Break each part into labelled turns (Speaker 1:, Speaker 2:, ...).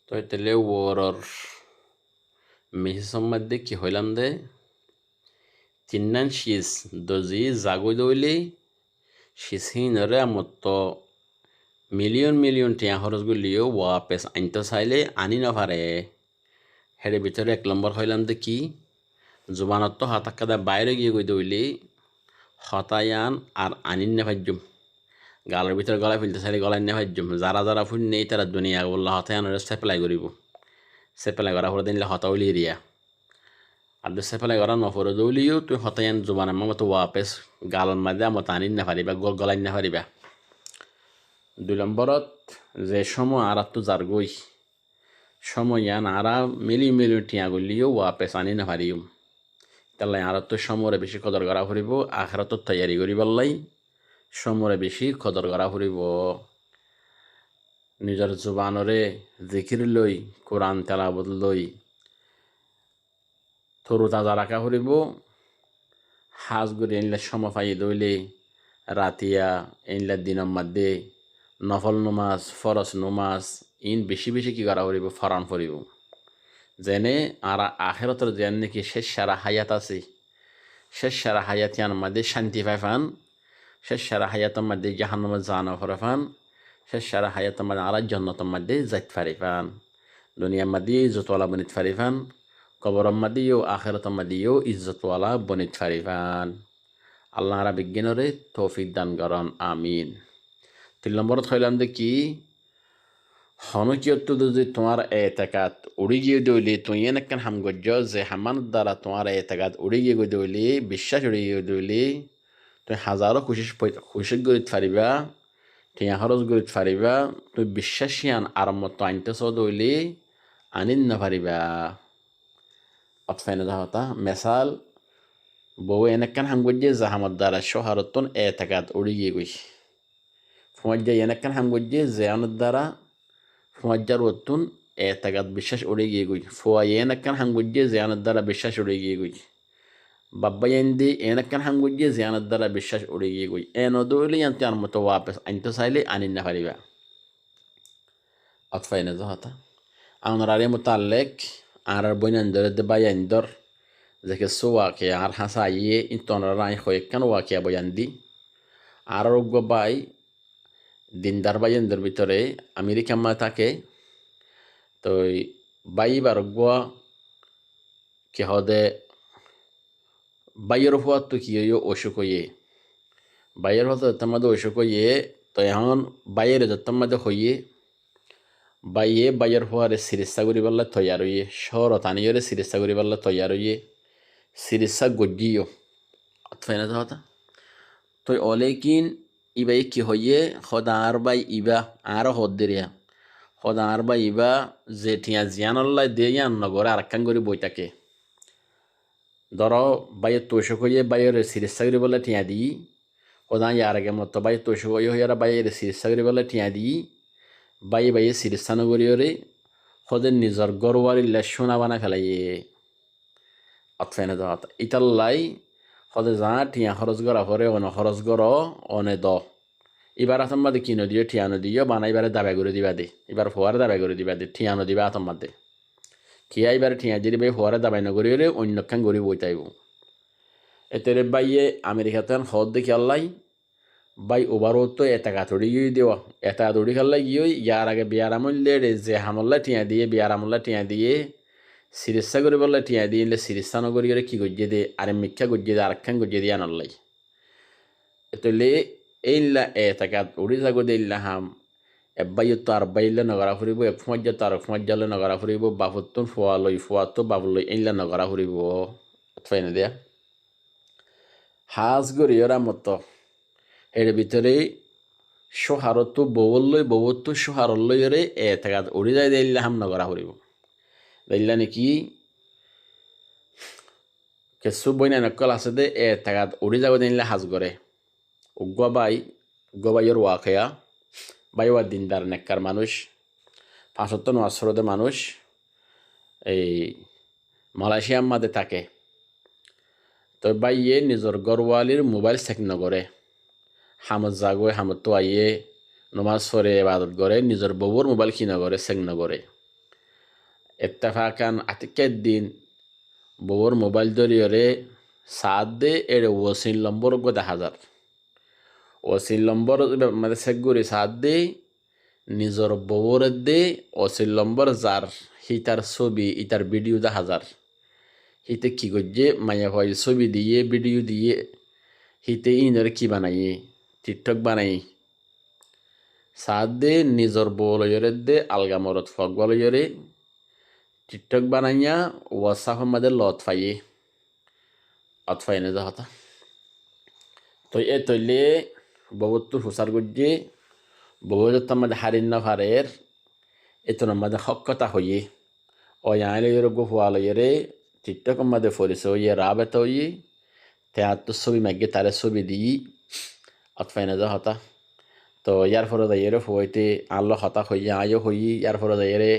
Speaker 1: তো তেলে ওরর মিহিসম মধ্যে কি হইলাম দে তিন্নান শিস দজি জাগো দইলে শিসিনরে আমতো মিলিয়ন মিলিয়ন টিয়া খরচ গুলিও ওয়াপেস আনতে চাইলে আনি না পারে। হেরে ভিতরে 1 নম্বর হইলাম দে কি জুবানত তো হাতাক্কাদা বাইরে গিয়ে গই দইলে হতায়ান আর আনিন না ভাজ্যম গালের ভিতরে গলায় ফেলতে চাইলে গলায় না ভাজ্যম যারা যারা ফুল নেই তারা দুনিয়া বললা হতায়ান সেপেলাই করিব সেপেলাই করা করে দিনলে হতা উলি এরিয়া আর সেপেলাই করা নফরে দৌলিও তুই হতায়ান জুবানের মতো ওয়াপেস গালন মাঝে আমত আনিন না পারিবা গলাই না পারিবা। 2 নম্বরত যে সময় আর তো যার গই সময় ইয়ান আরা মিলি মিলি টিয়া গলিও ওয়াপেস আনি না পারিও তাহলে আর তো সমরে বেশি কদর করা ফুরিব আখেরাত তৈয়ারি করিবার লাই সমরে বেশি কদর করা ফুরিব। নিজের জুবানরে জিকির লই কোরআন তেলাবত লই তরু তাজা রাখা ফুরিব। হাজ গড়ি এনলে সময় পাই দইলে রাতিয়া এনলে দিনের মধ্যে নফল নমাজ ফরজ নমাজ ইন বেশি বেশি কি করা ফুরিব ফরান ফুরিব যেনে আর আখেরাতের যেন নাকি শেষ সারা হায়াত আছে শেষ সারা হায়াতিয়ান মধ্যে শান্তি পাইফান শেষ সারা হায়াতের মধ্যে জাহান্নামে জানা ফরফান শেষ সারা হায়াতের মধ্যে আর জান্নাতের মধ্যে যাইতে পারিফান দুনিয়ার মধ্যে ইজ্জতওয়ালা বনিতে পারিফান কবরের মধ্যেও আখেরাতের মধ্যেও ইজ্জতওয়ালা বনিতে পারিফান। আল্লাহ রা বিজ্ঞানরে তৌফিক দান করন আমিন। 3 নম্বরত হইলাম দে কি হনকিয়ত যদি তোমার এতেকাত উড়ি গিয়ে দইলে তুই এনেকেন হামগজ্য যে হামান দ্বারা তোমার এতেকাত উড়ি গিয়ে দইলে বিশ্বাস উড়ি গিয়ে দইলে তুই হাজারো খুশি গরিত পারিবা টিয়া খরচ গরিত পারিবা তুই বিশ্বাসিয়ান আরম্ভত আনতেছ দইলে আনিন না পারিবা। অতফাইন হতা মেসাল বউ এনেকেন হামগজ্যে জাহামত দ্বারা শহারতন এতেকাত উড়ি গিয়ে গই ফমজ্জা এনেকেন হামগজ্যে জেয়ানত দ্বারা ফমজ্জার ওতুন এতেকাত বিশ্বাস উড়ে গিয়ে গই ফোয়া এনেকেন হামগজ্যে জেয়ানত দ্বারা বিশ্বাস উড়ে গিয়ে গই বাব্বা এন্দি এনেকেন হামগজ্যে জেয়ানত দ্বারা বিশ্বাস উড়ে গিয়ে গই নদইলে আনতে আর মতো ওয়াপেস আনতে চাইলে আনিন না পারিবা। অতফাইন হতা আনারে মোতালেক আর বইনান্দর দে বায়ান্দর যেকে সোয়াকে আর হাসা ইয়ে ইন্তনরা রাই হয়ে কেন ওয়াকে বয়ান্দি আর বাই দিনদার বাইয়ের ভিতরে আমেরিকা মা থাকে তো বাইবার গোয়া কে হদে বাইয়ের হওয়ার তো কি অসুখ হইয়ে বাইয়ের হতো তোমাদের অসুখ হইয়ে তো এখন বাইয়ের তোমাদের হইয়ে বাইয়ে বাইয়ের হওয়ারে চিকিৎসা করি পারলে তৈয়ার হইয়ে শহরত আনিয়রে চিকিৎসা করি পারলে তৈয়ার হইয়ে চিকিৎসা গজিও অতফাইনা হতা তো অলেকিন ইবাই কি হইয়ে সদা আর বাই ইবা আরও হদ দেরিয়া সদা আর বাই ইবা যে ঠিয়া জিয়ানল্লাই দিয়ে নগরে আর একখান করে বই থাকে ধরো বাইয়ের তৈশক হইয়ে বাইয়ের চিকিৎসা করি বলে ঠিয়া দিই সদা ইয়ার আগে মতো বাইয়ের তৈশক হইয়ে হইয়ারা বাইয়ের চিকিৎসা করি বলে ঠিয়া দিই বাইয়ে চিকিৎসা নগরীয়রে সদের নিজের গরওয়ারিল্লা সোনা বানা ফেলাইয়ে অতফাইনা হতা ইতাল্লাই সদে যা ঠিয়া খরচ করা পরে অন খরচ কর অনে দ এবার আতম বাদে কি নদীও ঠিয়া নদীও বানা এবারে দাবাই করে দিবা দে এবার ফোয়ারে দাবাই করে দিবা দে ঠিয়া নদীবা আতম বাদে খিয়া এবারে ঠিয়া যদি বাই ফোয়ারে দাবাই নগরীরে অন্যখান গড়ি বইতাইব এতেরে বাইয়ে আমেরিকাতে হদ দেখি আল্লাই বাই ওভারও তো এটাকা তড়ি গিয়ে দেওয়া এটা তড়ি খাল্লাই গিয়ে ইয়ার আগে বিয়ার আমল্লে যে হামল্লা টিয়া দিয়ে বিয়ার আমল্লা টিয়া দিয়ে চিকিৎসা করি বললে টিয়া দিয়ে চিকিৎসা নগরী কি গজিয়ে দে আর মিথ্যা গজিয়ে দে আরেকখান গজিয়ে দিয়ে আনল্লাই এতলে এইলা এটাকা উড়ি যাগো দিল্লা হাম এব্বাই তো আর বাইলে নগরা ফুরিব এক ফমজ্জা তো আর ফমজ্জালে নগরা ফুরিব বাপুতুন ফোয়া লই ফোয়া তো বাবু লই এইলা নগরা ফুরিব ফাইনে দেয়া হাজ গড়ি ওরা মতো এর ভিতরে সোহারতো বউলই বউতো সোহারলই রে এটাকা উড়ি যায় দিল্লা হাম নগরা ফুরিব দিল্লা নাকি কেসু বইনা নকল আছে দে এটাকা উড়ি যাগো দিল্লা হাজ গড়ে গবাইয়ের ওয়াকেয়া বাইওয়া দিনদার নেককার মানুষ 509 মানুষ এই মালয়েশিয়ার মাঝে থাকে তো বাইয়ে নিজের গরওয়ালির মোবাইল চেক নকরে হামত জাগোয় হামত তো আইয়ে নমাজ পড়ে ইবাদত করে নিজের বউর মোবাইল কি নকরে check নকরে اتفاقا atiket din bobor mobile doriyore saadde ere wosin lombor goda hazar ওসিল নম্বর মানে সেগুরি সাদে নিজর ববরের দে ওসিল নম্বর যার হিতার ছবি ইতার ভিডিও দা হাজার হিতে কি করছে মায়া হয় ছবি দিয়ে ভিডিও দিয়ে হিতে ইনরে কি বানাইয়ে টিকটক বানাই সাদে নিজর বলয়রে দে আলগা মরত ফক বলয়রে টিকটক বানাইয়া ওয়াসাফ আমাদের লত ফাইয়ে অতফাই না যাহতা তো এ তৈলে ববত্তুর হুসার গজ্জে ববজত আমাদের হারিন না ফারের এতন আমাদের হকতা হইয়ে ও ইয়াইলে গো ফুয়ালয়রে টিকটক আমাদের ফরিসে হইয়ে রাবেত হইয়ে তেয়াত্তর ছবি মাগে তারে ছবি দিই অতফাই না যাহতা তো ইয়ার ফলে যাইরে ফুয়াইতে আল্লাহ হতা হইয়া আয়ো হই ইয়ার ফলে যাইরে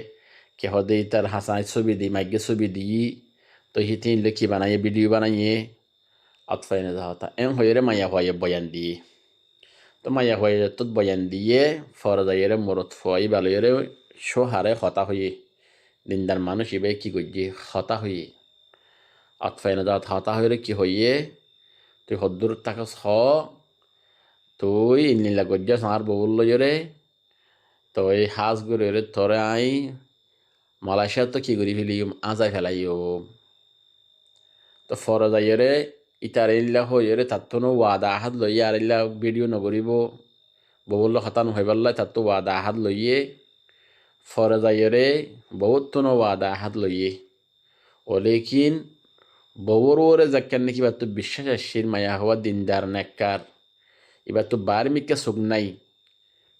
Speaker 1: কে হদে তার হাসাই ছবি দিই মাগে ছবি দিই তো হিতিন লেখি বানাইয়ে ভিডিও বানাইয়ে অতফাই না যাহতা এম হইরে মায়া হয়ে বয়ান দিয়ে তো মায়া হয়ে তোত বয়ান দিয়ে ফরজাইরে মরত ফুয়াই বালয়রে শো হারে হতা হইয়ে দিনদার মানুষ ইবে কি করছে হতা হইয়ে অতফাই না যাহত হতা হইরে কি হইয়ে তুই হদ্দুর তাকস হ তুই নীলা গজ্জা সার বউল লইরে তো এই হাঁস গুড়ে তোরে আই মালয়েশিয়া তো কি করি ফেলিম আজাই ফেলাইও তো ফরজাইরে ইতার ইল্লা হইরে তার তো ওয়াদা আহাত লইয়ে আর ইল্লা ভিডিও নগরিব বউল হতান হইবাল্লাই তার তো ওয়াদা আহাত লইয়ে ফরজাইরে বহুত তো ওয়াদা আহাত লইয়ে ও লেকিন বউর ওরে যাকেন নাকি বা তো বিশ্বাস আসির মায়া হওয়া দিনদার নেককার এবার তো বার মিকা সুখ নাই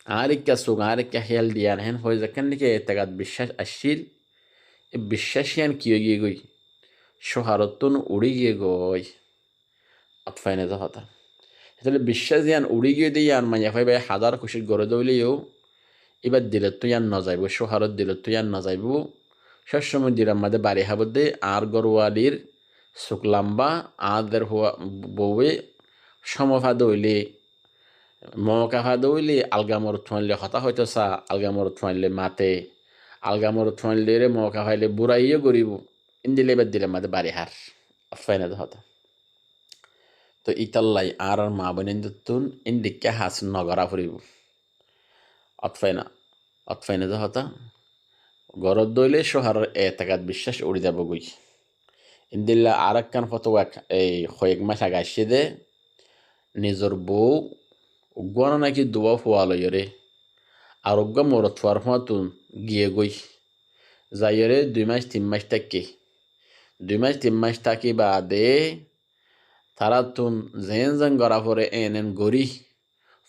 Speaker 1: আর ইকা সুখ আর ইকা খেয়াল দিয়ান হেন হয়ে যাকেন নাকি এতেগাত বিশ্বাস আসিল এ বিশ্বাসিয়ান কি গিয়ে গই সোহারতন উড়ি গিয়ে গই অতফাই না হতা তাহলে বিশ্বাস ইয়ান উড়ি গিয়ে দিয়ে আর মাইয়া ভাই ভাই হাজার খুশির গড়ে দইলেও এবার দিলে তো ইয়ান না যাইব সোহারত দিলে তো ইয়ান না যাইব সবসময় দিলাম মাঝে বাড়ি হাবদে আর গরওয়ালির সুখ লাম্বা আদের হওয়া বউয়ে সমফা দইলে মকা ফা দইলে আলগামর থইলে হতা হয়তো চা আলগামর থইলে মাতে আলগামর থইলে রে মকা ফাইলে বুড়াইও গরিব ইন্দিলে এবার দিলে মাঝে বাড়ি হার অফাই না হতা তো ইতাল্লাই আর মা বোনেন তুন ইন্দিকে হাস নগরা ফুরিব অতফাই না হতা গরত দইলে সোহার এতাকাত বিশ্বাস উড়ি যাব গই ইন্দিল্লা আর একখান ফতোয়া এই কয়েক মাস আগে আসছে দে নিজর বউ উগ্গন নাকি দোয়া ফুয়ালয়রে আরোগ্য মরত ফুয়ার ফুয়াতুন গিয়ে গই যাইরে 2 মাস 3 মাস থাকি 2 মাস 3 মাস থাকি বাদে তারা তুন জেন জেন গড়া পরে এন গড়ি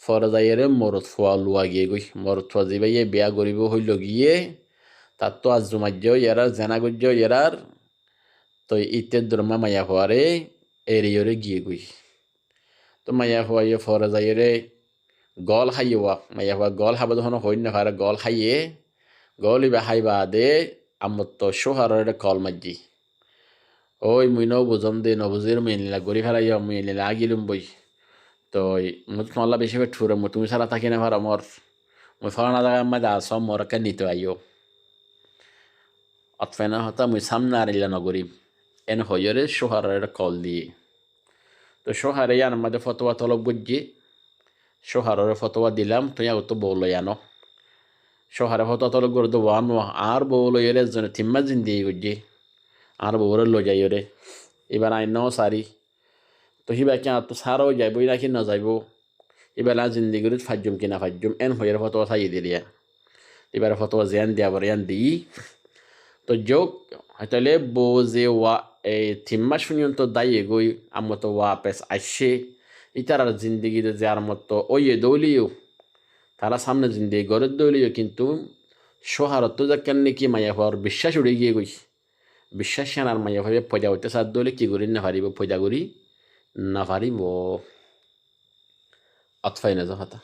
Speaker 1: ফরে যাইরে মরত ফুয়া লুয়া গিয়ে গই মরত ফুয়া যাইয়ে বিয়া গরিব হইল গিয়ে তার তো আজ জমাজ্য ইয়ারার জেনা গজ্য ইয়ারার তো ইতে দ্রমা মায়া হওয়ারে এরিয়রে গিয়ে গই তো মায়া হওয়াইয়ে ফরে যাইরে গল খাইয়া মায়া হওয়া গল হাবা যখন হইন না হারে গল খাইয়ে গল ইবা খাইবা দে আমার তো সোহারের কল মাজি ওই মুই বুঝম দে নবুজির মেনিলা গড়ি ফেলাইয়া মেনিলা আগিলুম বই তো মুই তোমাল্লা বেশি ঠুরে মু তুমি সারা থাকি না ভার আমার মুই ফলানা জায়গা আমার আস মরকে নিতে আইও অতফেনা হতা মুই সামনে আরিলা নগরী এন হইরে সোহারের কল দিয়ে তো সোহারে ইয়ান আমাদের ফতোয়া তলব বুঝছি সোহারের ফতোয়া দিলাম তুই তো বউল আনো সোহারে ফতোয়া তলব করে তো ওয়ান আর বউল এর জন্য থিম্মা জিন্দি গুজি আর বউরে লো যাই রে এবার আইন নাও সারি তো হিবা কে তো সারও যাইবই নাকি না যাইব এবার না জিন্দিগির ফাজ্জুম কিনা ফাজ্জুম এন হইয়ের ফতোয়া থাই দিলিয়া এবার ফতোয়া জেন দিয়া বরে ইয়ান দিই তো যোগ তাহলে বউ যে ওয়া এই 3 মাস পর্যন্ত দায়ী গই আমার তো ওয়াপেস আসছে ইতার জিন্দিগিতে যে আর মতো ওইয়ে দৌলিও তারা সামনে জিন্দিগি গড়ে দৌলিও কিন্তু সোহারত যাকেন নাকি মায়া হওয়ার বিশ্বাস উড়ে গিয়ে গই বিশ্বাস আর মায়া ভাবে পয়দা হইতে সার দৌলে কি করি না পারিব পয়দা করি না পারিব অতফাই না হতা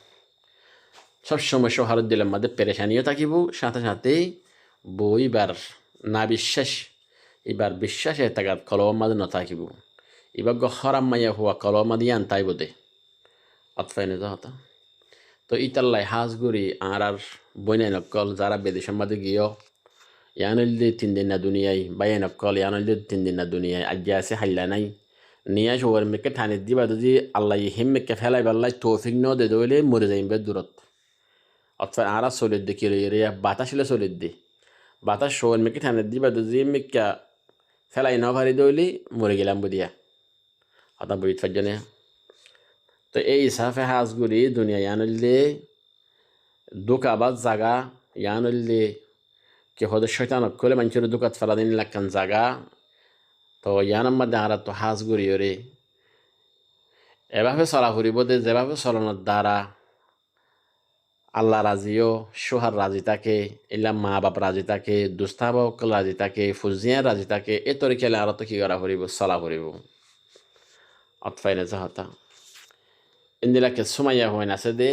Speaker 1: সবসময় সোহারত দিলে মাঝে পেরেশানিও থাকিব সাথে সাথে বইবার না বিশ্বাস এবার বিশ্বাসে তাগাত কলম মাঝে নথাকিব এবার হরাম মাইয়া হওয়া কলম মাদি আনতাই বোধে অতফাই না হতা তো ইতাল্লাই হাঁস গুড়ি আর বইনাই নকল যারা বিদেশের মাঝে গিয়েও ইয়ানল্লি 3 দিন না দুনিয়ায় বাইয়ে নকল ইয়ানল্লি 3 দিন না দুনিয়ায় আজ্ঞা আছে হাল্লা নাই নিয়া শোয়ার মেকে ঠানি দিবা যদি আল্লাহ হিম মেকে ফেলাই বাল্লাই তৌফিক ন দে দইলে মরে যাইবে দূরত অথবা আরা চলিত দে কি রে বাতাসিলে চলিত দে বাতাস শোয়ার মেকে ঠানি দিবা যদি মেকা ফেলাই ন ভারি দইলে মরে গেলাম বুদিয়া হতা বইত ফাজনে তো এই হিসাবে হাজগুড়ি দুনিয়া ইয়ানল্লি দোকাবাদ জাগা ইয়ানল্লি কি হদের শয়তান অক্ষলে মানুষের দোকাত ফেলা দিন লাগান জাগা তো ইয়ানার মধ্যে আর তো হাজ গুড়ি রে এভাবে চলা ফুরিব দে যেভাবে চলানোর দ্বারা আল্লাহ রাজিও সোহার রাজি থাকে এলা মা বাপ রাজি থাকে দুস্তাবকল রাজি থাকে ফুজিয়া রাজি থাকে এ তরি খেলে আর তো কি করা ফুরিব চলা ফুরিব অতফাইনে যাহতা ইন্দিলাকে সুমাইয়া হইন আছে দে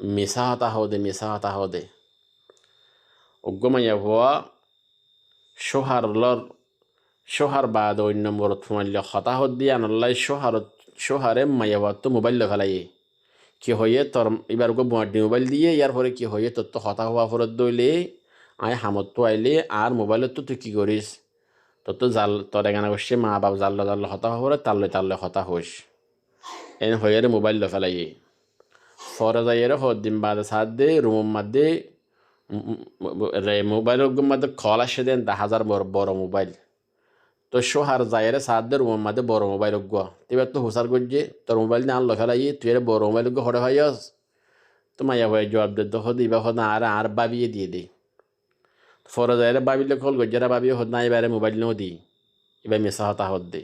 Speaker 1: মিশা হতা হো দে মিশা হতা হো দে উগ্গমাইয়া হওয়া সোহার বাদ অন্য মরত ফুমাইলে হতাহত দিয়ে আনল্লাই সোহারে মাইয়া হওয়া তো মোবাইল ফেলাই কি হয়ে তোর এবার গো বুয়াডি মোবাইল দিয়ে ইয়ার পরে কি হয়ে তোর তো হতা হওয়া ফরত দইলে আয় হামত তো আইলে আর মোবাইলত তো তুই কি করিস তোর তো জাল তোর এখানে বসে মা বাপ জাল্লা হতা হওয়ার তাল্লে হতা হইস এন হয়ে রে মোবাইল ফেলাই ফরে যাই রে দিন বাদে সাত দে রুম মাদে মোবাইলের মধ্যে কল আসে দেন 10,000 বড় মোবাইল তো সোহার যাইরে সাদের রুমের মধ্যে বড় মোবাইল গো এবার তো হুসার করছে তোর মোবাইল নিয়ে আনলো ফেলাই তুই এর বড় মোবাইল গো হরে ভাইয়াস তো মাইয়া ভাই জবাব দে তো হদি বা হদ আর বাবিয়ে দিয়ে দে ফরে যাইরে বাবিলে কল গজ্জারা বাবিয়ে হদ না এবারে মোবাইল নিয়েও দি এবার মেসা হতা হদ দে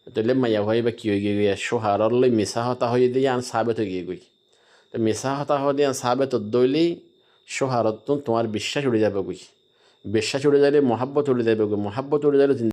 Speaker 1: তাহলে মাইয়া ভাই বা কি হয়ে গিয়ে সোহারর লই মেসা হতা হয়ে দিয়ে আন সাবেত হয়ে গিয়ে গই তো মেসা হতা হয়ে আন সাবেত দইলেই সোহারত তোমার বিশ্বাস উড়ে যাবে গই বিশ্বাস উড়ে যাইলে মহাব্বত উড়ে যাবে গই মহাব্বত উড়ে যাইলে